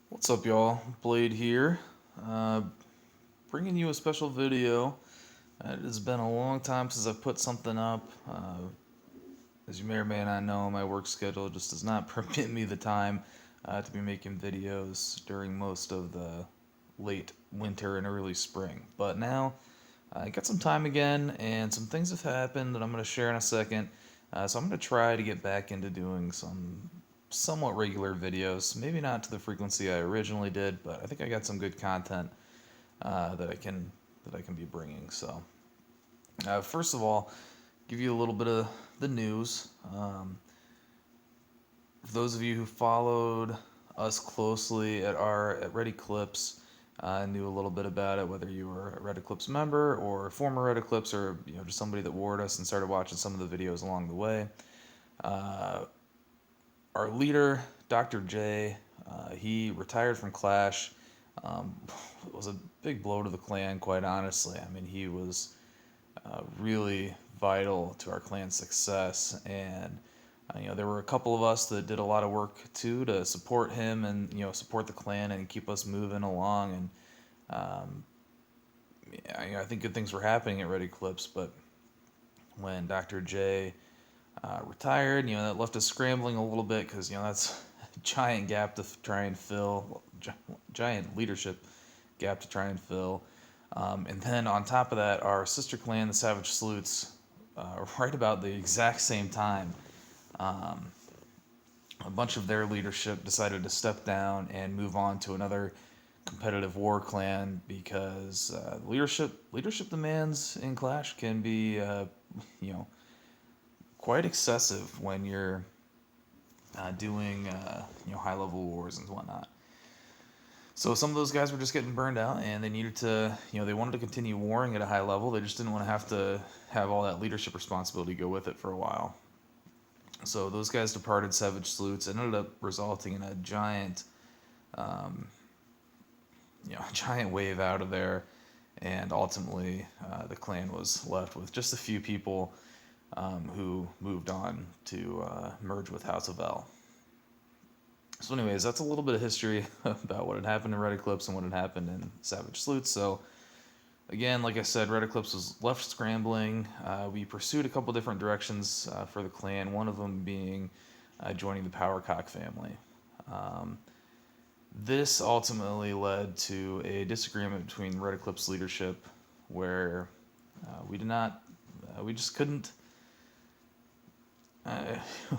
What's up, y'all? Blade here, uh, bringing you a special video. It has been a long time since I've put something up. As you may or may not know, my work schedule just does not permit me the time to be making videos during most of the late winter and early spring. But now I got some time again, and some things have happened that I'm going to share in a second. So I'm going to try to get back into doing some somewhat regular videos. Maybe not to the frequency I originally did, but I think I got some good content that I can be bringing. So first of all, give you a little bit of the news. For those of you who followed us closely at Red Eclipse, knew a little bit about it, whether you were a Red Eclipse member or a former Red Eclipse, or just somebody that warred us and started watching some of the videos along the way. Uh, our leader, Dr. J, he retired from Clash. It was a big blow to the clan, quite honestly. I mean, he was really vital to our clan's success, and there were a couple of us that did a lot of work too to support him and support the clan and keep us moving along. And I think good things were happening at Red Eclipse, but when Dr. J retired, that left us scrambling a little bit because that's a giant gap to try and fill, giant leadership gap to try and fill. And then on top of that, our sister clan, the Savage Salutes, right about the exact same time, a bunch of their leadership decided to step down and move on to another competitive war clan because leadership demands in Clash can be you know quite excessive when you're doing high level wars and whatnot. So some of those guys were just getting burned out, and they needed to, they wanted to continue warring at a high level. They just didn't want to have all that leadership responsibility go with it for a while. So those guys departed Savage Salutes. It ended up resulting in a giant, a giant wave out of there, and ultimately the clan was left with just a few people who moved on to merge with House of L. So, anyways, that's a little bit of history about what had happened in Red Eclipse and what had happened in Savage Salutes. So, again, like I said, Red Eclipse was left scrambling. We pursued a couple different directions for the clan, one of them being joining the Powercock family. This ultimately led to a disagreement between Red Eclipse leadership where we did not, we just couldn't.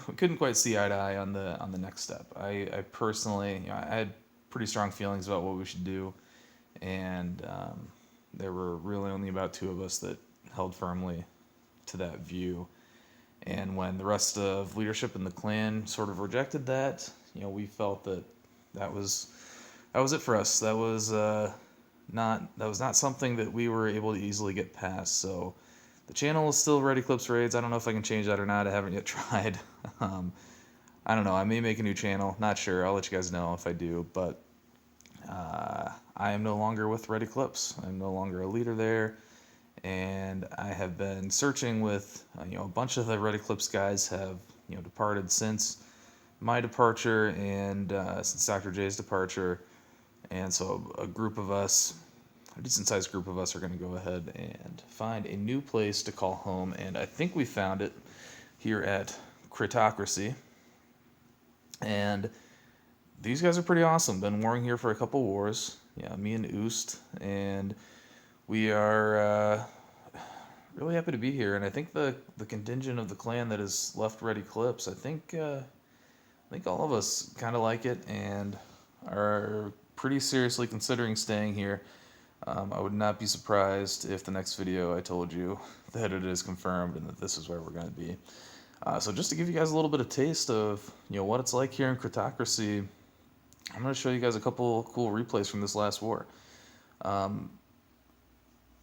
We couldn't quite see eye to eye on the next step. I personally, I had pretty strong feelings about what we should do, and there were really only about two of us that held firmly to that view. And when the rest of leadership in the clan sort of rejected that, we felt that that was that was it for us. That was not something that we were able to easily get past. So the channel is still Red Eclipse Raids. I don't know if I can change that or not. I haven't yet tried. I don't know. I may make a new channel. Not sure. I'll let you guys know if I do. But I am no longer with Red Eclipse. I'm no longer a leader there. And I have been searching with, a bunch of the Red Eclipse guys have, departed since my departure and since Dr. J's departure. And so a group of us, a decent sized group of us, are going to go ahead and find a new place to call home. And I think we found it here at Critocracy. And these guys are pretty awesome. Been warring here for a couple wars. Yeah, me and Oost. And we are really happy to be here. And I think the contingent of the clan that has left Red Eclipse, I think all of us kind of like it and are pretty seriously considering staying here. I would not be surprised if the next video I told you that it is confirmed and that this is where we're going to be. So just to give you guys a little bit of taste of what it's like here in Critocracy, I'm going to show you guys a couple cool replays from this last war. As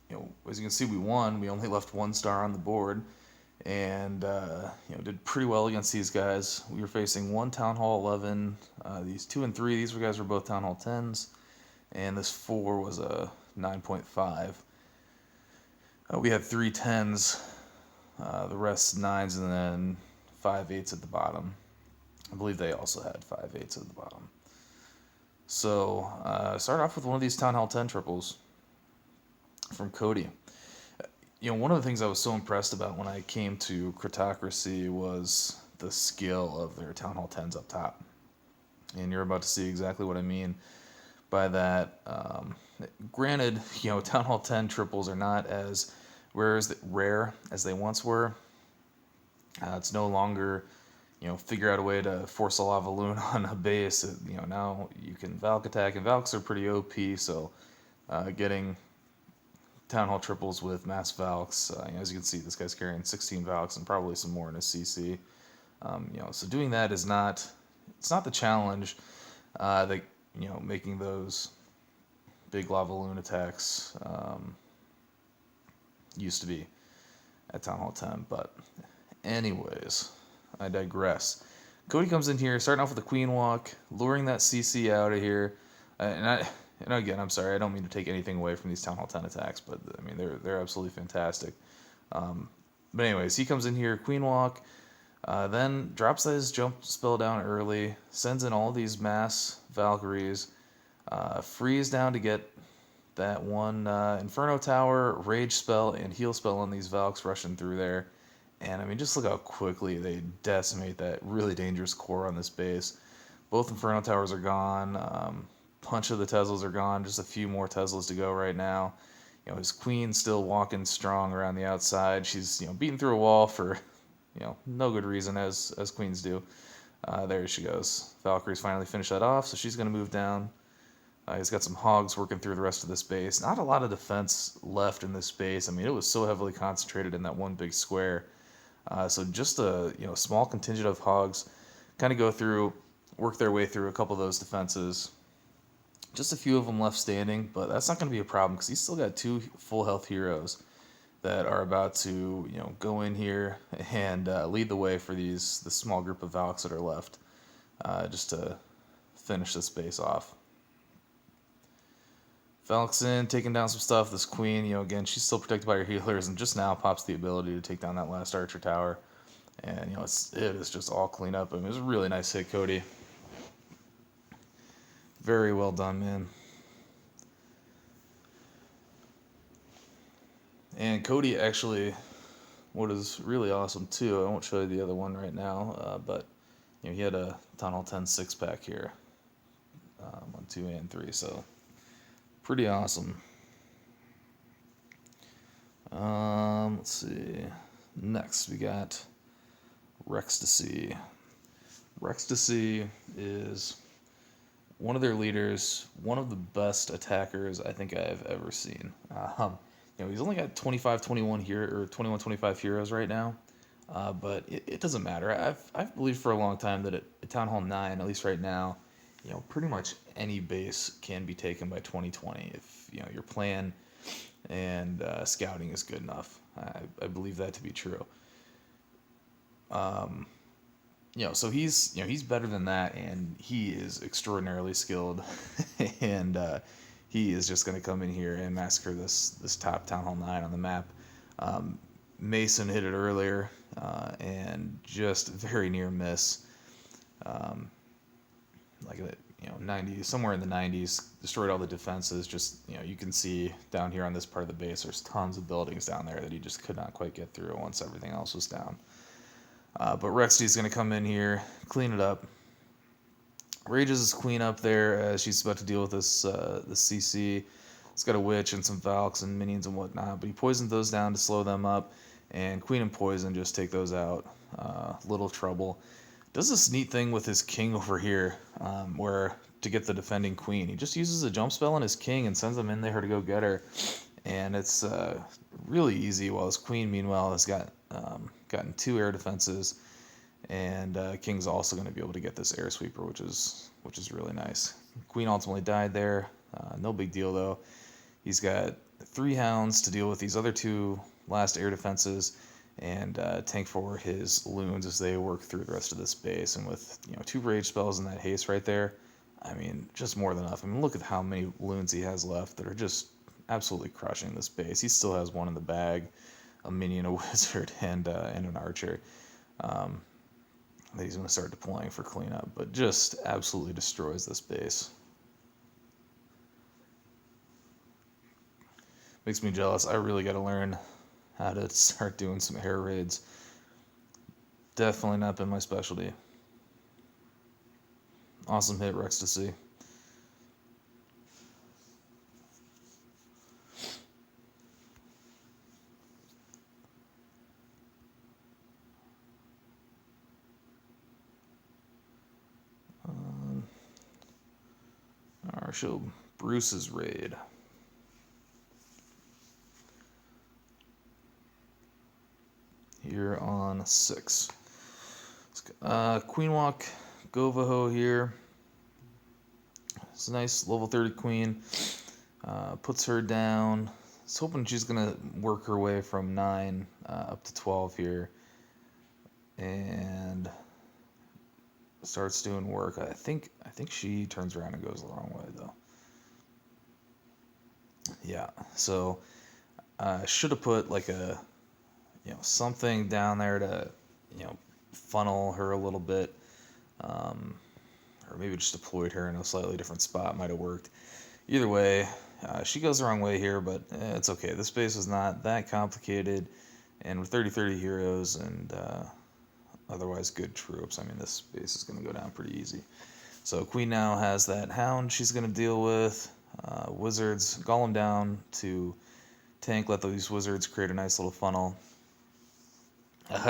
you can see, we won. We only left 1 star on the board, and did pretty well against these guys. We were facing 1 Town Hall 11. These 2 and 3, these guys were both Town Hall 10s, and this 4 was a 9.5. We had 3 10s, the rest 9s, and then 5 8s at the bottom. I believe they also had 5 8s at the bottom. So, start off with one of these Town Hall 10 triples from Cody. One of the things I was so impressed about when I came to Critocracy was the skill of their Town Hall 10s up top. And you're about to see exactly what I mean by that. Granted, Town Hall 10 triples are not as rare as they once were. It's no longer, figure out a way to force a lava loon on a base. Now you can Valk attack, and Valks are pretty OP, so getting Town Hall triples with Mass Valks, as you can see, this guy's carrying 16 Valks and probably some more in his CC. So doing that it's not the challenge that, making those big lava loon attacks used to be at Town Hall 10. But anyways, I digress. Cody comes in here, starting off with a Queen Walk, luring that CC out of here. And again, I'm sorry, I don't mean to take anything away from these Town Hall 10 attacks, but I mean, they're absolutely fantastic. But anyways, he comes in here, Queen Walk, then drops his jump spell down early, sends in all these mass Valkyries, freeze down to get that one Inferno Tower, Rage spell, and Heal spell on these Valks rushing through there. And I mean, just look how quickly they decimate that really dangerous core on this base. Both Inferno Towers are gone. Bunch of the Teslas are gone. Just a few more Teslas to go right now. His Queen's still walking strong around the outside. She's beating through a wall for no good reason, as Queens do. There she goes. Valkyrie's finally finished that off, so she's going to move down. He's got some hogs working through the rest of this base. Not a lot of defense left in this base. I mean, it was so heavily concentrated in that one big square. So just a small contingent of hogs kind of go through, work their way through a couple of those defenses. Just a few of them left standing, but that's not going to be a problem because he's still got 2 full health heroes that are about to go in here and lead the way for this small group of Valks that are left, just to finish this base off. Valk's in, taking down some stuff. This Queen, again, she's still protected by her healers, and just now pops the ability to take down that last Archer Tower. And, it is just all clean up. I mean, it was a really nice hit, Cody. Very well done, man. And Cody actually, what is really awesome, too, I won't show you the other one right now, but, he had a Town Hall 10 6-pack here on 2 and 3, so pretty awesome. Let's see. Next, we got Rextasy. Rextasy is one of their leaders, one of the best attackers I think I've ever seen. He's only got 21 heroes right now, but it doesn't matter. I've believed for a long time that at Town Hall 9, at least right now, pretty much any base can be taken by 2020 if your plan and scouting is good enough. I believe that to be true. So he's better than that, and he is extraordinarily skilled, and he is just going to come in here and massacre this top Town Hall 9 on the map. Mason hit it earlier, and just very near miss. Like 90, somewhere in the 90s, destroyed all the defenses. Just you can see down here on this part of the base, there's tons of buildings down there that he just could not quite get through once everything else was down. But Rexy's going to come in here, clean it up. Rages his Queen up there as she's about to deal with this CC. It's got a Witch and some Valks and minions and whatnot, but he poisons those down to slow them up, and Queen and Poison just take those out. Little trouble. Does this neat thing with his King over here, where to get the defending Queen, he just uses a jump spell on his King and sends him in there to go get her, and it's really easy. While his Queen, meanwhile, has gotten 2 air defenses, and King's also going to be able to get this air sweeper, which is really nice. Queen ultimately died there. No big deal though. He's got 3 hounds to deal with these other 2 last air defenses, and tank for his loons as they work through the rest of this base. And with 2 rage spells and that haste right there, I mean, just more than enough. I mean, look at how many loons he has left that are just absolutely crushing this base. He still has one in the bag, a minion, a wizard, and an archer that he's going to start deploying for cleanup, but just absolutely destroys this base. Makes me jealous. I really got to learn how to start doing some air raids. Definitely not been my specialty. Awesome hit, Rex to see. Our show Bruce's raid. Here on 6. Queen Walk Govaho here. It's a nice level 30 queen. Puts her down. I was hoping she's going to work her way from 9 up to 12 here. And starts doing work. I think she turns around and goes the wrong way though. Yeah, so should have put like a something down there to funnel her a little bit, or maybe just deployed her in a slightly different spot. Might have worked. Either way, she goes the wrong way here, but it's okay. This base is not that complicated, and with 30-30 heroes and otherwise good troops, I mean, this base is going to go down pretty easy. So Queen now has that Hound she's going to deal with. Wizards, Golem down to tank, let these Wizards create a nice little funnel.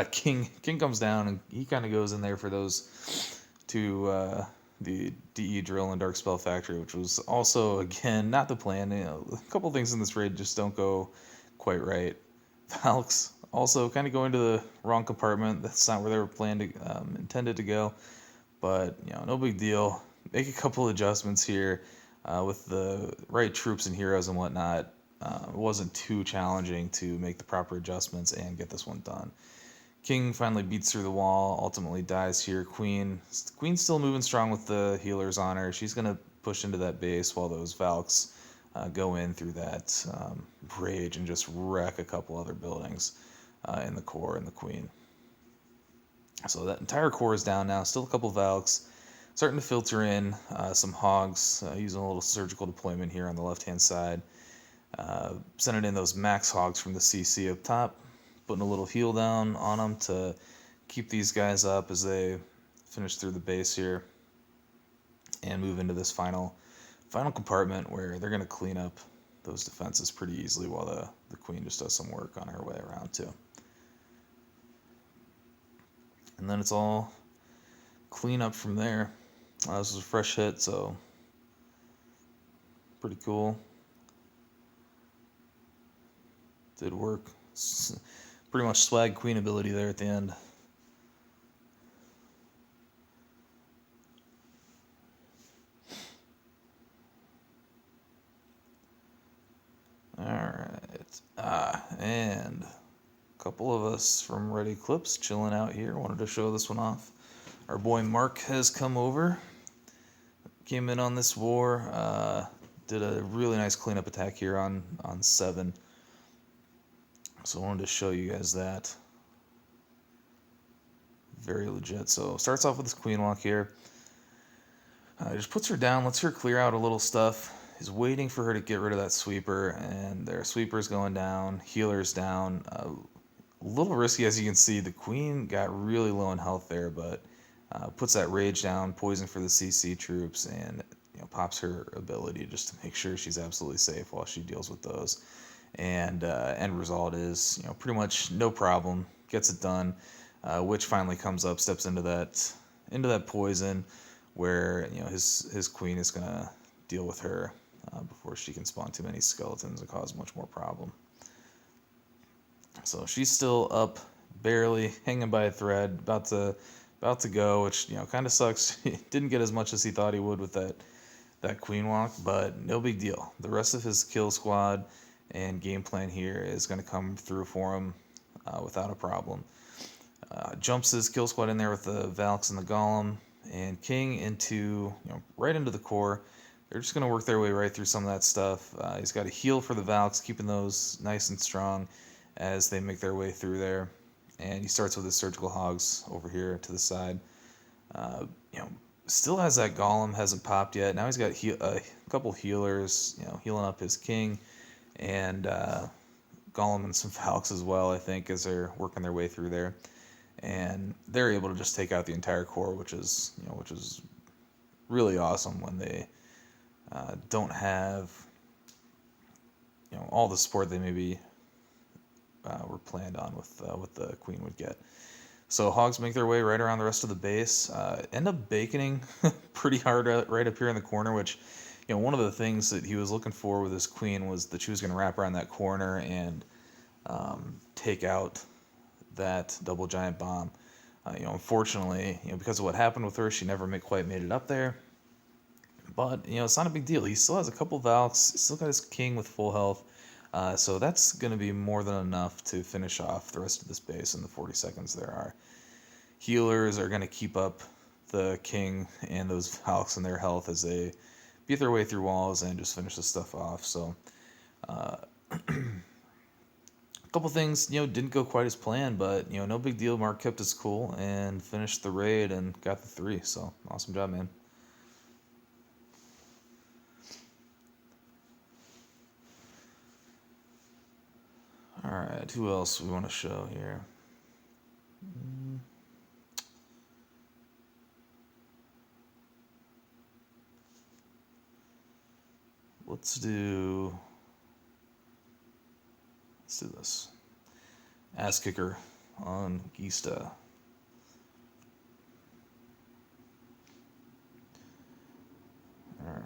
King comes down, and he kind of goes in there for those two, the DE Drill and Dark Spell Factory, which was also, again, not the plan. A couple things in this raid just don't go quite right. Valks also kind of going to the wrong compartment. That's not where they were intended to go. But, no big deal. Make a couple adjustments here with the right troops and heroes and whatnot. It wasn't too challenging to make the proper adjustments and get this one done. King finally beats through the wall, ultimately dies here. Queen's still moving strong with the healers on her. She's going to push into that base while those Valks go in through that rage and just wreck a couple other buildings in the core and the Queen. So that entire core is down now. Still a couple Valks. Starting to filter in some Hogs, using a little surgical deployment here on the left-hand side. Sending in those Max Hogs from the CC up top. Putting a little heal down on them to keep these guys up as they finish through the base here. And move into this final compartment where they're going to clean up those defenses pretty easily while the Queen just does some work on her way around too. And then it's all clean up from there. This was a fresh hit, so pretty cool. Did work. Pretty much swag Queen ability there at the end. Alright. And a couple of us from Ready Clips chilling out here. Wanted to show this one off. Our boy Mark has come over. Came in on this war. Did a really nice cleanup attack here on 7. So I wanted to show you guys that. Very legit. So starts off with this Queen Walk here. Just puts her down, lets her clear out a little stuff. Is waiting for her to get rid of that sweeper, and their sweeper's going down, healer's down. A little risky, as you can see. The Queen got really low in health there, but puts that rage down, poison for the CC troops, and pops her ability just to make sure she's absolutely safe while she deals with those. And end result is pretty much no problem, gets it done. Witch finally comes up, steps into that poison, where his Queen is gonna deal with her before she can spawn too many skeletons and cause much more problem. So she's still up, barely hanging by a thread, about to go, which kind of sucks. He didn't get as much as he thought he would with that Queen Walk, but no big deal. The rest of his kill squad and game plan here is going to come through for him without a problem. Jumps his kill squad in there with the Valks and the Golem, and King into right into the core. They're just going to work their way right through some of that stuff. He's got a heal for the Valks, keeping those nice and strong as they make their way through there. And he starts with his surgical hogs over here to the side. Still has that Golem, hasn't popped yet. Now he's got a couple healers, healing up his King. and Golem and some Valks as well, I think, as they're working their way through there. And they're able to just take out the entire core, which is really awesome when they don't have all the support they maybe were planned on with what the queen would get. So hogs make their way right around the rest of the base, end up baconing pretty hard right up here in the corner, which, one of the things that he was looking for with his queen was that she was going to wrap around that corner and take out that double giant bomb. Unfortunately, because of what happened with her, she never quite made it up there. But, it's not a big deal. He still has a couple Valks, still got his king with full health. So that's going to be more than enough to finish off the rest of this base in the 40 seconds there are. Healers are going to keep up the king and those Valks and their health as they beat their way through walls and just finish this stuff off. So a couple things, didn't go quite as planned, but, no big deal. Mark kept his cool and finished the raid and got the 3. So awesome job, man. Alright, who else we want to show here? Let's do this. Ass kicker on Gista. Alright.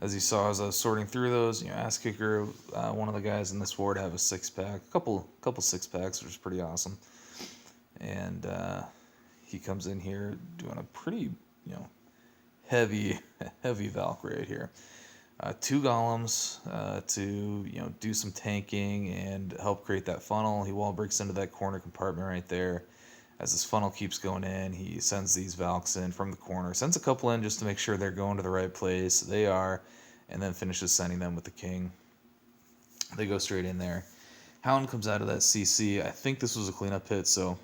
As you saw as I was sorting through those, ass kicker, one of the guys in this ward have a 6-pack, a couple 6-packs, which is pretty awesome. And he comes in here doing a pretty, heavy Valk raid here. 2 golems to do some tanking and help create that funnel. He wall breaks into that corner compartment right there. As this funnel keeps going in, he sends these Valks in from the corner. Sends a couple in just to make sure they're going to the right place. They are, and then finishes sending them with the king. They go straight in there. Hound comes out of that CC. I think this was a cleanup hit, so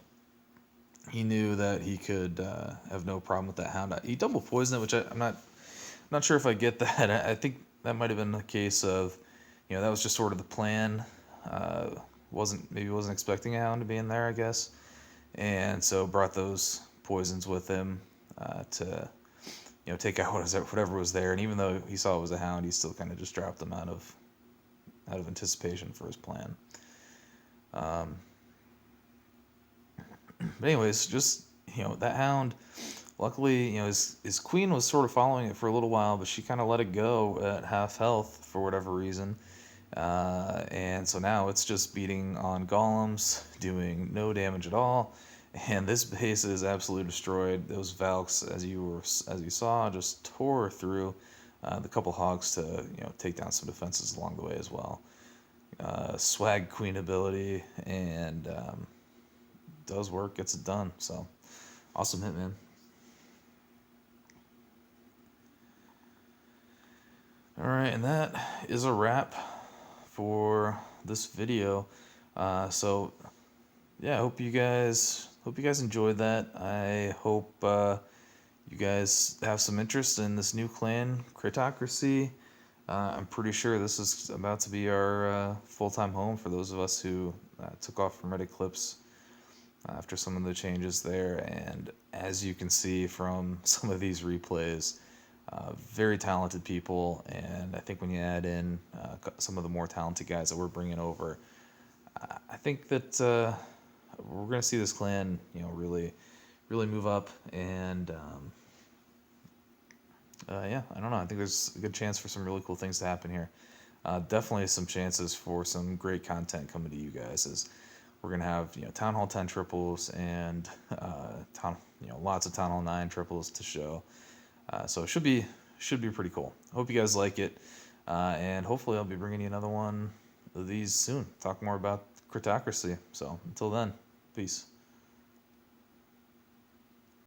he knew that he could have no problem with that Hound. He double poisoned it, which I'm not sure if I get that. I think that might have been a case of, that was just sort of the plan. Wasn't expecting a Hound to be in there, I guess. And so brought those poisons with him to take out whatever was there. And even though he saw it was a Hound, he still kind of just dropped them out of anticipation for his plan. But anyways, just that Hound, luckily his queen was sort of following it for a little while, but she kind of let it go at half health for whatever reason. And so now it's just beating on golems, doing no damage at all, and this base is absolutely destroyed. Those Valks, as you saw, just tore through the couple hogs to take down some defenses along the way as well. Swag queen ability and does work, gets it done. So awesome hit, man. All right, and that is a wrap for this video. So yeah, I hope you guys enjoyed that. I hope you guys have some interest in this new clan, Critocracy. I'm pretty sure this is about to be our full-time home for those of us who took off from Reddit clips after some of the changes there. And as you can see from some of these replays, very talented people, and I think when you add in some of the more talented guys that we're bringing over, I think that we're going to see this clan, really move up. And yeah, I don't know. I think there's a good chance for some really cool things to happen here. Definitely some chances for some great content coming to you guys, as we're going to have Town Hall 10 triples and lots of Town Hall 9 triples to show. So it should be pretty cool. Hope you guys like it, and hopefully I'll be bringing you another one of these soon. Talk more about Critocracy. So until then, peace.